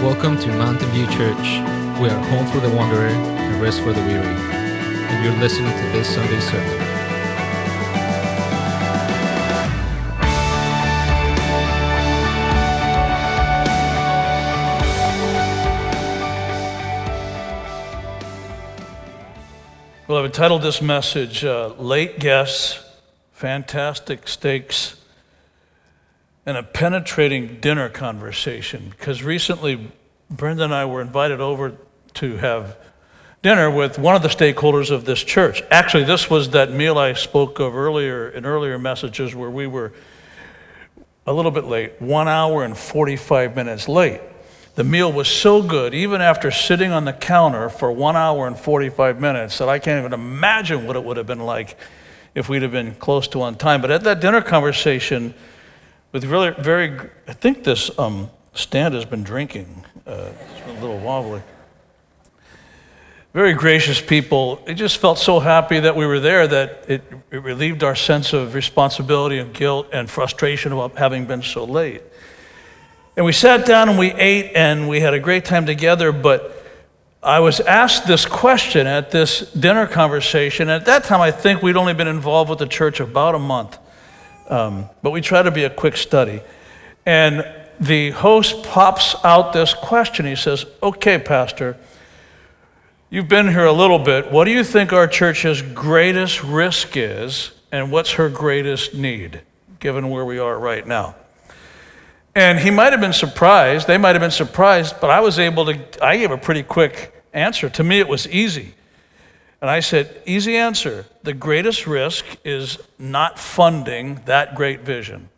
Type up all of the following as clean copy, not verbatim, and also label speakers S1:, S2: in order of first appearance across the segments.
S1: Welcome to Mountain View Church. We are home for the wanderer and rest for the weary. And you're listening to this Sunday sermon.
S2: Well, I've entitled this message, Late Guests, Fantastic Steaks, and a Penetrating Dinner Conversation. Because recently, Brenda and I were invited over to have dinner with one of the stakeholders of this church. Actually, this was that meal I spoke of earlier in earlier messages where we were a little bit late, 1 hour and 45 minutes late. The meal was so good, even after sitting on the counter for 1 hour and 45 minutes, that I can't even imagine what it would have been like if we'd have been close to on time. But at that dinner conversation, with I think this stand has been drinking. It's been a little wobbly. Very gracious people. It just felt so happy that we were there that it relieved our sense of responsibility and guilt and frustration about having been so late. And we sat down and we ate and we had a great time together, but I was asked this question at this dinner conversation. At that time, I think we'd only been involved with the church about a month, but we try to be a quick study. And the host pops out this question. He says, "Okay, Pastor, you've been here a little bit. What do you think our church's greatest risk is, and what's her greatest need, given where we are right now?" And he might have been surprised, they might have been surprised, but I gave a pretty quick answer. To me, it was easy. And I said, easy answer. The greatest risk is not funding that great vision.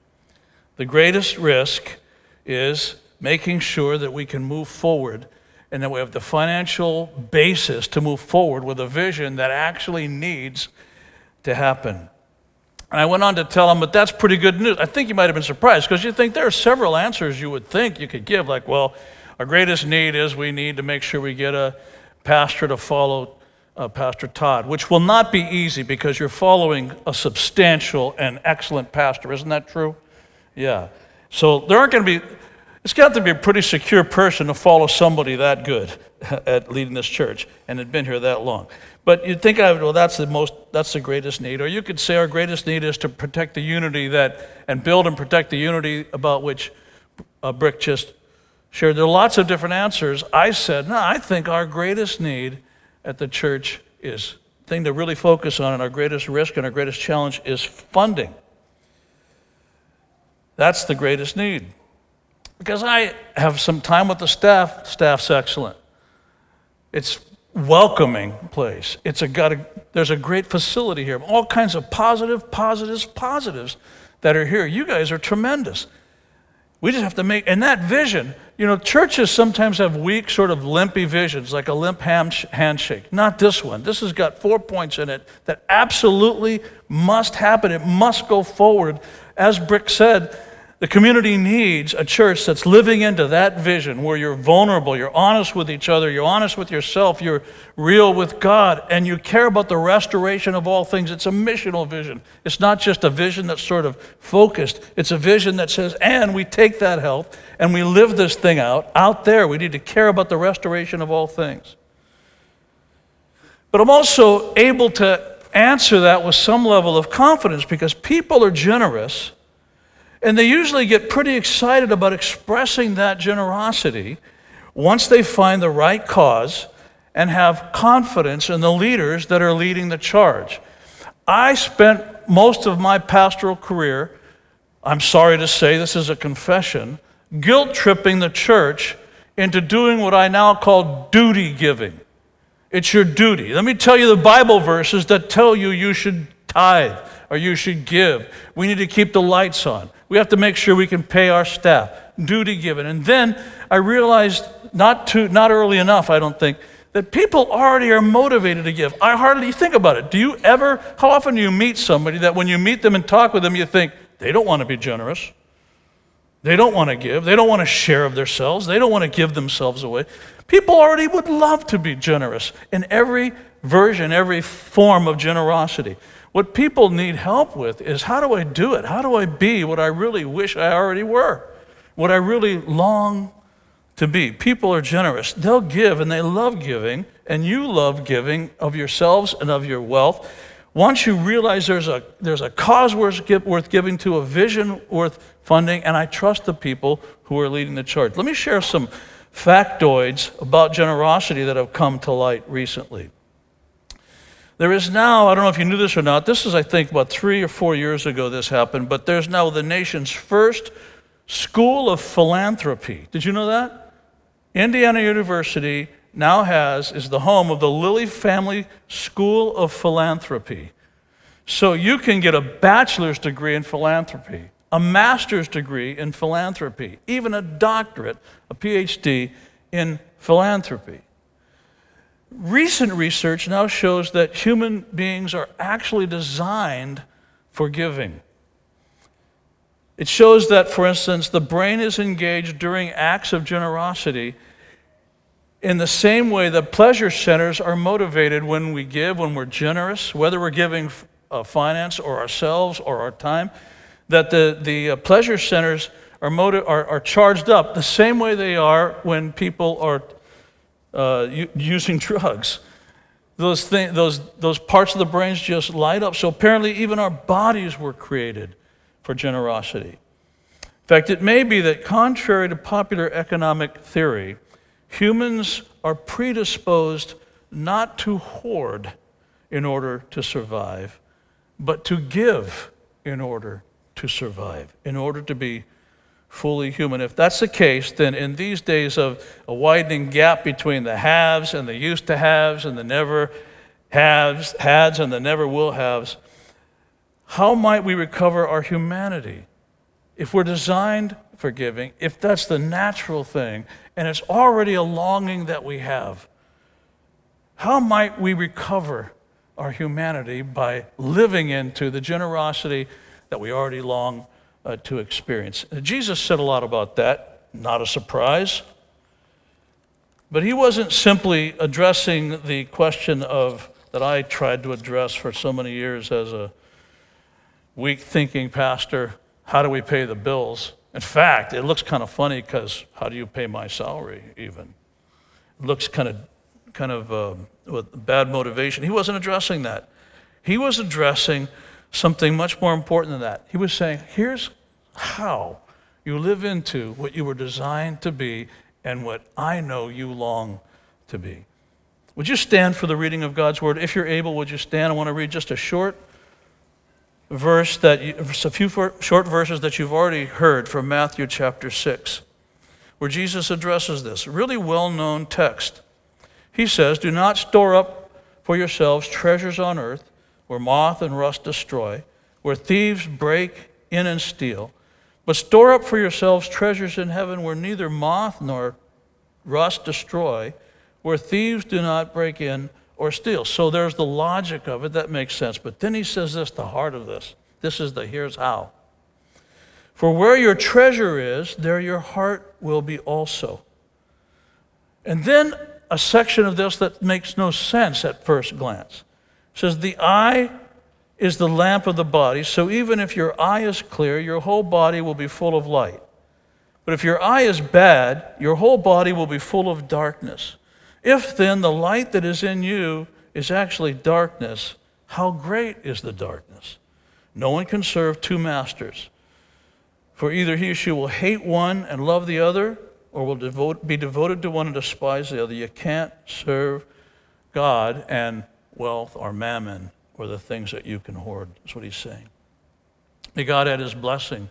S2: The greatest risk is making sure that we can move forward and that we have the financial basis to move forward with a vision that actually needs to happen. And I went on to tell him, but that's pretty good news. I think you might have been surprised because you think there are several answers you would think you could give, like, well, our greatest need is we need to make sure we get a pastor to follow Pastor Todd, which will not be easy because you're following a substantial and excellent pastor. Isn't that true? Yeah. So it's got to be a pretty secure person to follow somebody that good at leading this church and had been here that long. But you'd think, well, that's the greatest need. Or you could say our greatest need is to protect the unity and build and protect the unity about which Brick just shared. There are lots of different answers. I said, no, I think our greatest need at the church is, the thing to really focus on, and our greatest risk and our greatest challenge is funding. That's the greatest need. Because I have some time with the staff. Staff's excellent. It's welcoming place. There's a great facility here. All kinds of positives that are here. You guys are tremendous. We just have to and that vision, churches sometimes have weak, sort of limpy visions, like a limp handshake. Not this one. This has got 4 points in it that absolutely must happen. It must go forward. As Brick said, the community needs a church that's living into that vision where you're vulnerable, you're honest with each other, you're honest with yourself, you're real with God, and you care about the restoration of all things. It's a missional vision. It's not just a vision that's sort of focused. It's a vision that says, and we take that health and we live this thing out there. We need to care about the restoration of all things. But I'm also able to answer that with some level of confidence because people are generous. And they usually get pretty excited about expressing that generosity once they find the right cause and have confidence in the leaders that are leading the charge. I spent most of my pastoral career, I'm sorry to say, this is a confession, guilt-tripping the church into doing what I now call duty giving. It's your duty. Let me tell you the Bible verses that tell you should tithe or you should give. We need to keep the lights on. We have to make sure we can pay our staff. Duty given. And then I realized, not early enough, I don't think, that people already are motivated to give. You think about it. How often do you meet somebody that when you meet them and talk with them, you think, they don't want to be generous. They don't want to give. They don't want to share of themselves. They don't want to give themselves away. People already would love to be generous in every version, every form of generosity. What people need help with is, how do I do it? How do I be what I really wish I already were? What I really long to be. People are generous. They'll give, and they love giving, and you love giving of yourselves and of your wealth. Once you realize there's a cause worth giving to, a vision worth funding, and I trust the people who are leading the charge. Let me share some factoids about generosity that have come to light recently. There is now, I don't know if you knew this or not, this is, I think, about 3 or 4 years ago this happened, but there's now the nation's first school of philanthropy. Did you know that? Indiana University now is the home of the Lilly Family School of Philanthropy. So you can get a bachelor's degree in philanthropy, a master's degree in philanthropy, even a doctorate, a PhD in philanthropy. Recent research now shows that human beings are actually designed for giving. It shows that, for instance, the brain is engaged during acts of generosity in the same way that pleasure centers are motivated when we give, when we're generous, whether we're giving finance or ourselves or our time, that the pleasure centers are charged up the same way they are when people are using drugs. Those parts of the brains just light up. So apparently even our bodies were created for generosity. In fact, it may be that contrary to popular economic theory, humans are predisposed not to hoard in order to survive, but to give in order to survive, in order to be fully human. If that's the case, then in these days of a widening gap between the haves and the used to haves and the never haves, hads and the never will haves, how might we recover our humanity? If we're designed for giving, if that's the natural thing, and it's already a longing that we have, how might we recover our humanity by living into the generosity that we already long to experience? Jesus said a lot about that, not a surprise. But he wasn't simply addressing the question that I tried to address for so many years as a weak-thinking pastor: how do we pay the bills? In fact, it looks kind of funny because how do you pay my salary even? It looks kind of with bad motivation. He wasn't addressing that. He was addressing something much more important than that. He was saying, here's how you live into what you were designed to be and what I know you long to be. Would you stand for the reading of God's word? If you're able, would you stand? I want to read just a short verse a few short verses that you've already heard from Matthew chapter 6, where Jesus addresses this really well-known text. He says, "Do not store up for yourselves treasures on earth, where moth and rust destroy, where thieves break in and steal, but store up for yourselves treasures in heaven, where neither moth nor rust destroy, where thieves do not break in or steal." So there's the logic of it. That makes sense. But then he says this, the heart of this. This is here's how. "For where your treasure is, there your heart will be also." And then a section of this that makes no sense at first glance. It says, "The eye is the lamp of the body, so even if your eye is clear, your whole body will be full of light. But if your eye is bad, your whole body will be full of darkness. If then the light that is in you is actually darkness, how great is the darkness? No one can serve two masters, for either he or she will hate one and love the other, or will be devoted to one and despise the other. You can't serve God and wealth or mammon or the things that you can hoard." That's what he's saying. May God add his blessing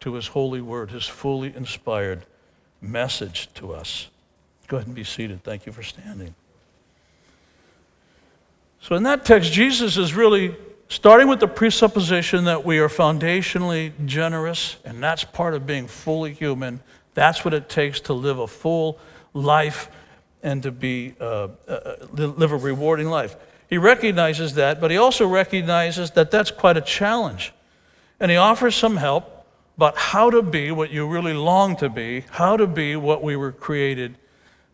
S2: to his holy word, his fully inspired message to us. Go ahead and be seated. Thank you for standing. So in that text, Jesus is really starting with the presupposition that we are foundationally generous, and that's part of being fully human. That's what it takes to live a full life and to live a rewarding life. He recognizes that, but he also recognizes that that's quite a challenge. And he offers some help about how to be what you really long to be, how to be what we were created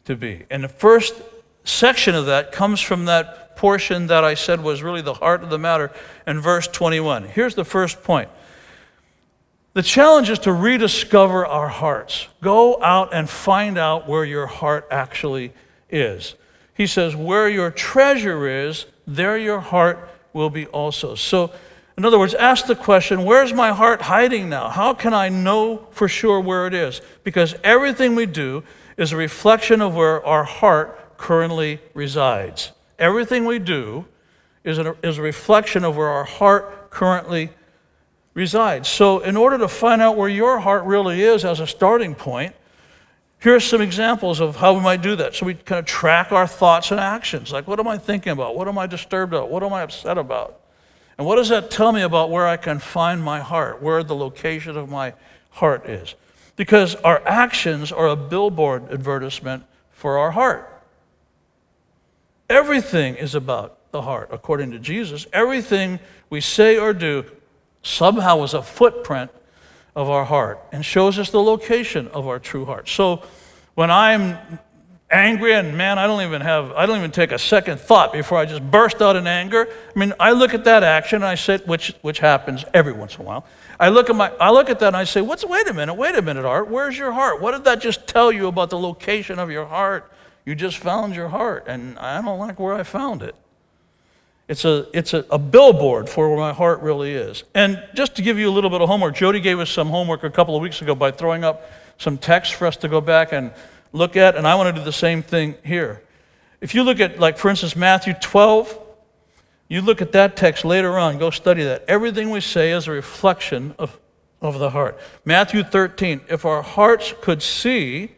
S2: to be. And the first section of that comes from that portion that I said was really the heart of the matter in verse 21. Here's the first point. The challenge is to rediscover our hearts. Go out and find out where your heart actually is. He says, where your treasure is, there your heart will be also. So, in other words, ask the question, where's my heart hiding now? How can I know for sure where it is? Because everything we do is a reflection of where our heart currently resides. Everything we do is a reflection of where our heart currently resides. So in order to find out where your heart really is as a starting point, here are some examples of how we might do that. So we kind of track our thoughts and actions. Like, what am I thinking about? What am I disturbed about? What am I upset about? And what does that tell me about where I can find my heart, where the location of my heart is? Because our actions are a billboard advertisement for our heart. Everything is about the heart, according to Jesus. Everything we say or do somehow is a footprint of our heart and shows us the location of our true heart. So when I'm angry and man, I don't even take a second thought before I just burst out in anger. I mean, I look at that action and I say, which happens every once in a while. I look at that and I say, wait a minute, Art, where's your heart? What did that just tell you about the location of your heart? You just found your heart, and I don't like where I found it. It's a billboard for where my heart really is. And just to give you a little bit of homework, Jody gave us some homework a couple of weeks ago by throwing up some text for us to go back and look at, and I want to do the same thing here. If you look at, like, for instance, Matthew 12, you look at that text later on, go study that. Everything we say is a reflection of the heart. Matthew 13, if our hearts could see,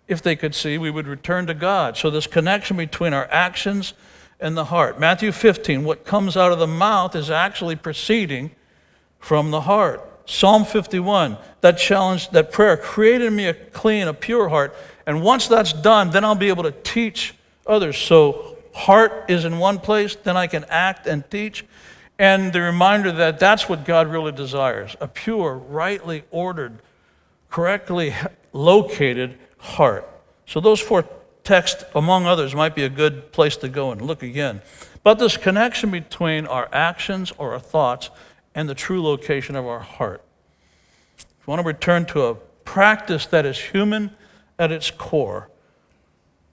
S2: if they could see, we would return to God. So this connection between our actions and the heart. Matthew 15, what comes out of the mouth is actually proceeding from the heart. Psalm 51, that challenge, that prayer, create in me a clean, a pure heart. And once that's done, then I'll be able to teach others. So heart is in one place, then I can act and teach. And the reminder that that's what God really desires, a pure, rightly ordered, correctly located heart. So those four texts, among others, might be a good place to go and look again. But this connection between our actions or our thoughts and the true location of our heart. If you want to return to a practice that is human at its core,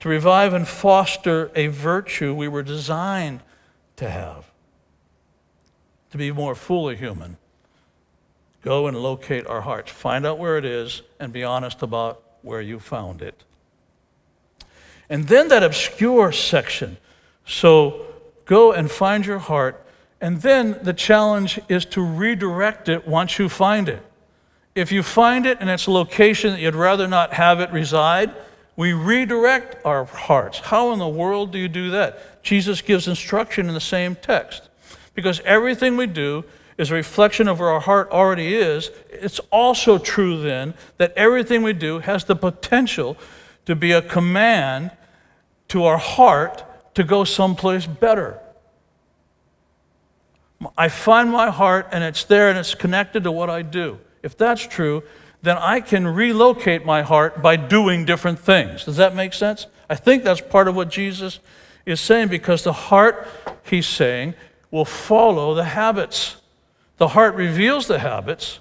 S2: to revive and foster a virtue we were designed to have, to be more fully human, go and locate our hearts. Find out where it is and be honest about where you found it. And then that obscure section. So go and find your heart, and then the challenge is to redirect it once you find it. If you find it and it's a location that you'd rather not have it reside, we redirect our hearts. How in the world do you do that? Jesus gives instruction in the same text. Because everything we do is a reflection of where our heart already is. It's also true then that everything we do has the potential to be a command to our heart to go someplace better. I find my heart and it's there and it's connected to what I do. If that's true, then I can relocate my heart by doing different things. Does that make sense? I think that's part of what Jesus is saying, because the heart, he's saying, will follow the habits. The heart reveals the habits,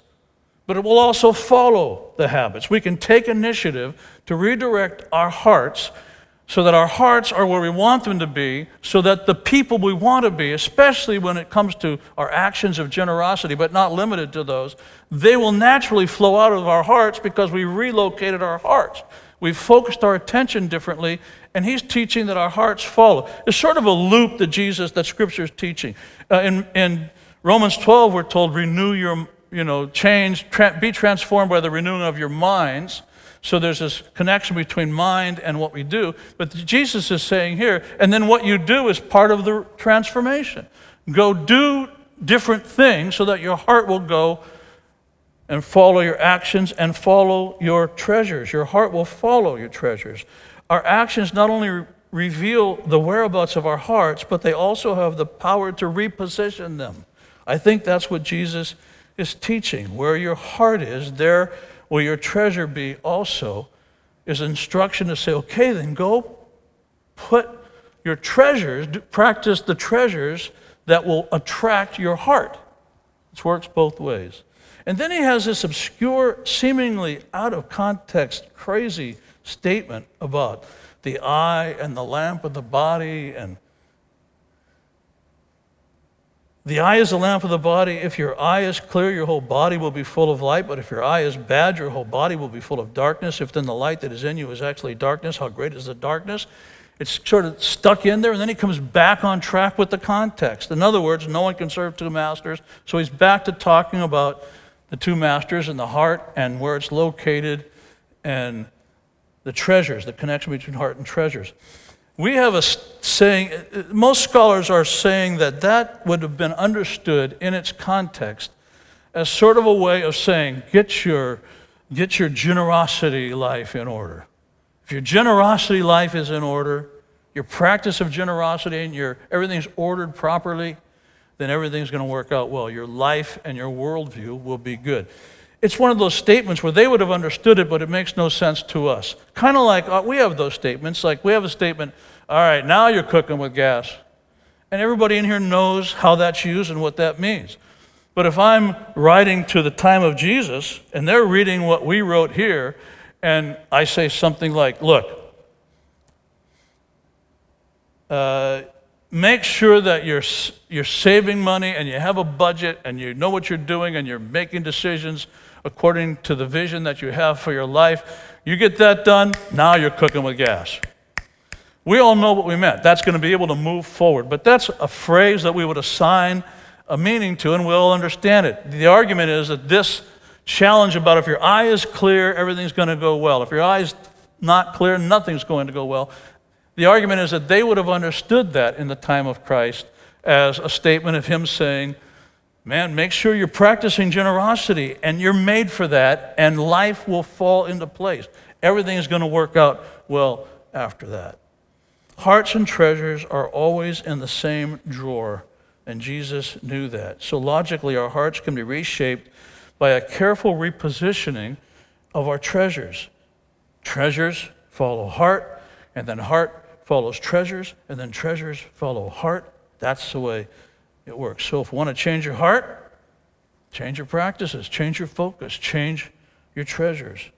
S2: but it will also follow the habits. We can take initiative to redirect our hearts so that our hearts are where we want them to be, so that the people we want to be, especially when it comes to our actions of generosity, but not limited to those, they will naturally flow out of our hearts because we relocated our hearts. We've focused our attention differently, and he's teaching that our hearts follow. It's sort of a loop that Scripture is teaching. In Romans 12, we're told, renew your, change, be transformed by the renewing of your minds. So there's this connection between mind and what we do. But Jesus is saying here, and then what you do is part of the transformation. Go do different things so that your heart will go and follow your actions and follow your treasures. Your heart will follow your treasures. Our actions not only reveal the whereabouts of our hearts, but they also have the power to reposition them. I think that's what Jesus is teaching. Where your heart is, there will your treasure be also, is instruction to say, okay, then go put your treasures, practice the treasures that will attract your heart. This works both ways. And then he has this obscure, seemingly out of context, crazy statement about the eye and the lamp of the body. And the eye is the lamp of the body. If your eye is clear, your whole body will be full of light. But if your eye is bad, your whole body will be full of darkness. If then the light that is in you is actually darkness, how great is the darkness? It's sort of stuck in there, and then he comes back on track with the context. In other words, no one can serve two masters. So he's back to talking about the two masters and the heart and where it's located and the treasures, the connection between heart and treasures. We have a saying, most scholars are saying that that would have been understood in its context as sort of a way of saying, get your generosity life in order. If your generosity life is in order, your practice of generosity and everything's ordered properly, then everything's going to work out well. Your life and your worldview will be good. It's one of those statements where they would have understood it, but it makes no sense to us. Kind of like we have those statements. Like we have a statement, all right, now you're cooking with gas. And everybody in here knows how that's used and what that means. But if I'm writing to the time of Jesus, and they're reading what we wrote here, and I say something like, look, make sure that you're saving money and you have a budget and you know what you're doing and you're making decisions according to the vision that you have for your life. You get that done, now you're cooking with gas. We all know what we meant. That's going to be able to move forward. But that's a phrase that we would assign a meaning to, and we'll understand it. The argument is that this challenge about if your eye is clear, everything's going to go well. If your eye is not clear, nothing's going to go well. The argument is that they would have understood that in the time of Christ as a statement of him saying, man, make sure you're practicing generosity, and you're made for that, and life will fall into place. Everything is going to work out well after that. Hearts and treasures are always in the same drawer, and Jesus knew that. So logically, our hearts can be reshaped by a careful repositioning of our treasures. Treasures follow heart, and then heart follows treasures, and then treasures follow heart. That's the way it works. So if you want to change your heart, change your practices, change your focus, change your treasures.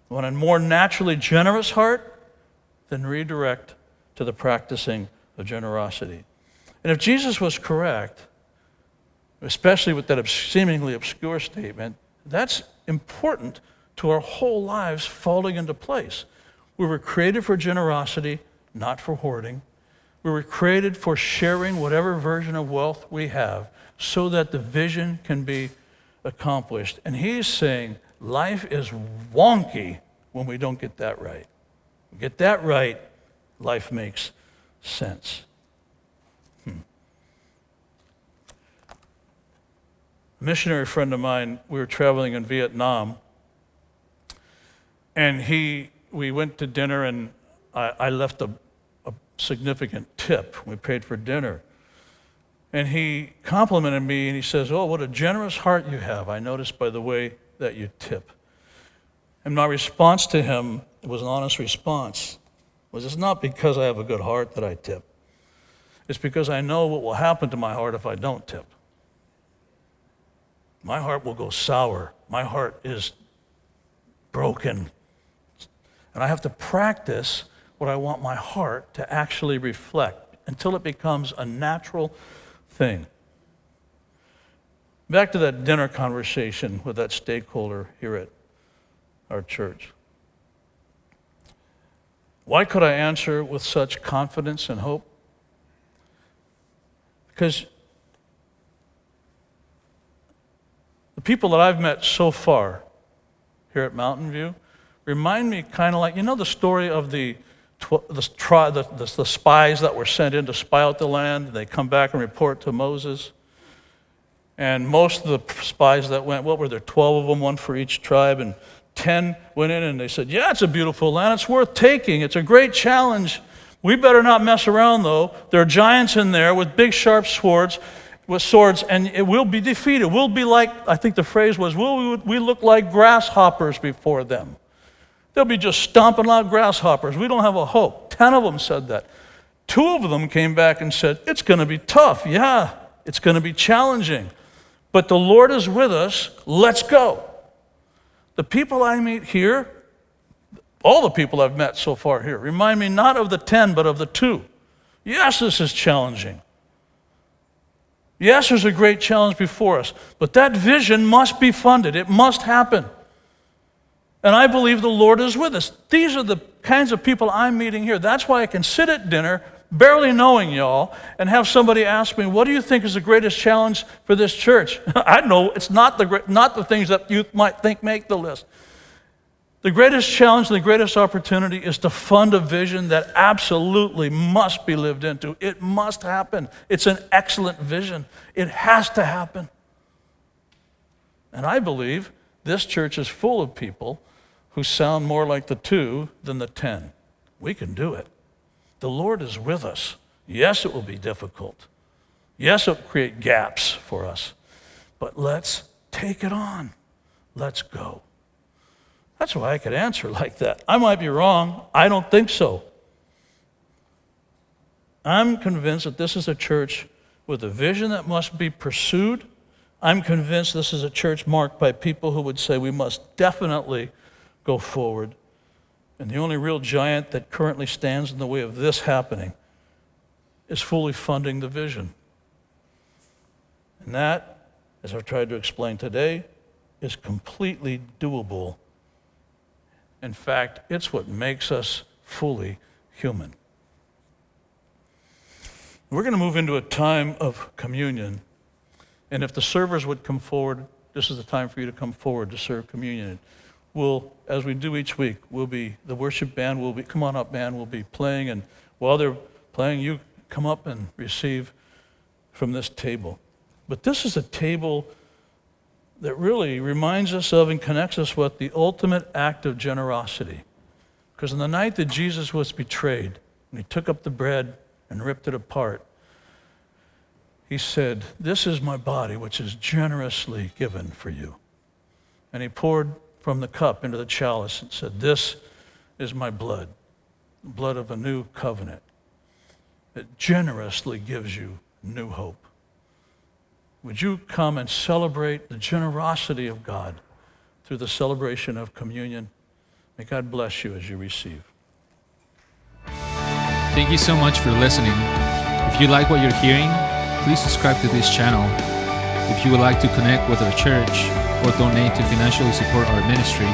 S2: You want a more naturally generous heart, then redirect to the practicing of generosity. And if Jesus was correct, especially with that seemingly obscure statement, that's important to our whole lives falling into place. We were created for generosity, not for hoarding. We were created for sharing whatever version of wealth we have so that the vision can be accomplished. And he's saying life is wonky when we don't get that right. We get that right, life makes sense. A missionary friend of mine, we were traveling in Vietnam, and we went to dinner, and I left a significant tip. We paid for dinner. And he complimented me, and he says, oh, what a generous heart you have. I noticed by the way that you tip. And my response to him, it was an honest response, was it's not because I have a good heart that I tip. It's because I know what will happen to my heart if I don't tip. My heart will go sour. My heart is broken. And I have to practice what I want my heart to actually reflect until it becomes a natural thing. Back to that dinner conversation with that stakeholder here at our church. Why could I answer with such confidence and hope? Because the people that I've met so far here at Mountain View remind me kind of like, you know the story of the spies that were sent in to spy out the land? They come back and report to Moses. And most of the spies that went, what were there, 12 of them, one for each tribe, and 10 went in and they said, yeah, it's a beautiful land, it's worth taking, it's a great challenge. We better not mess around though. There are giants in there with big sharp swords, and it will be defeated. We'll be like, I think the phrase was, we look like grasshoppers before them. They'll be just stomping like grasshoppers. We don't have a hope. 10 of them said that. 2 of them came back and said, it's going to be tough. Yeah, it's going to be challenging. but the Lord is with us. Let's go. The people I meet here, all the people I've met so far here, remind me not of the 10, but of the 2. Yes, this is challenging. Yes, there's a great challenge before us, but that vision must be funded. It must happen. And I believe the Lord is with us. These are the kinds of people I'm meeting here. That's why I can sit at dinner, barely knowing y'all, and have somebody ask me, what do you think is the greatest challenge for this church? I know it's not the things that you might think make the list. The greatest challenge and the greatest opportunity is to fund a vision that absolutely must be lived into. It must happen. It's an excellent vision. It has to happen. And I believe this church is full of people who sound more like the 2 than the 10. We can do it. The Lord is with us. Yes, it will be difficult. Yes, it will create gaps for us. But let's take it on. Let's go. That's why I could answer like that. I might be wrong. I don't think so. I'm convinced that this is a church with a vision that must be pursued. I'm convinced this is a church marked by people who would say we must definitely go forward. And the only real giant that currently stands in the way of this happening is fully funding the vision. And that, as I've tried to explain today, is completely doable. In fact, it's what makes us fully human. We're going to move into a time of communion. And if the servers would come forward, this is the time for you to come forward to serve communion. We'll, as we do each week, the worship band will be, come on up, band, will be playing. And while they're playing, you come up and receive from this table. But this is a table that really reminds us of and connects us with the ultimate act of generosity. Because on the night that Jesus was betrayed, and he took up the bread and ripped it apart, he said, "This is my body, which is generously given for you." And he poured from the cup into the chalice and said, "This is my blood, the blood of a new covenant. It generously gives you new hope." Would you come and celebrate the generosity of God through the celebration of communion? May God bless you as you receive.
S1: Thank you so much for listening. If you like what you're hearing, please subscribe to this channel. If you would like to connect with our church or donate to financially support our ministry,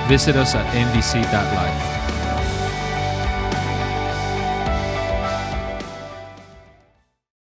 S1: visit us at nvc.life.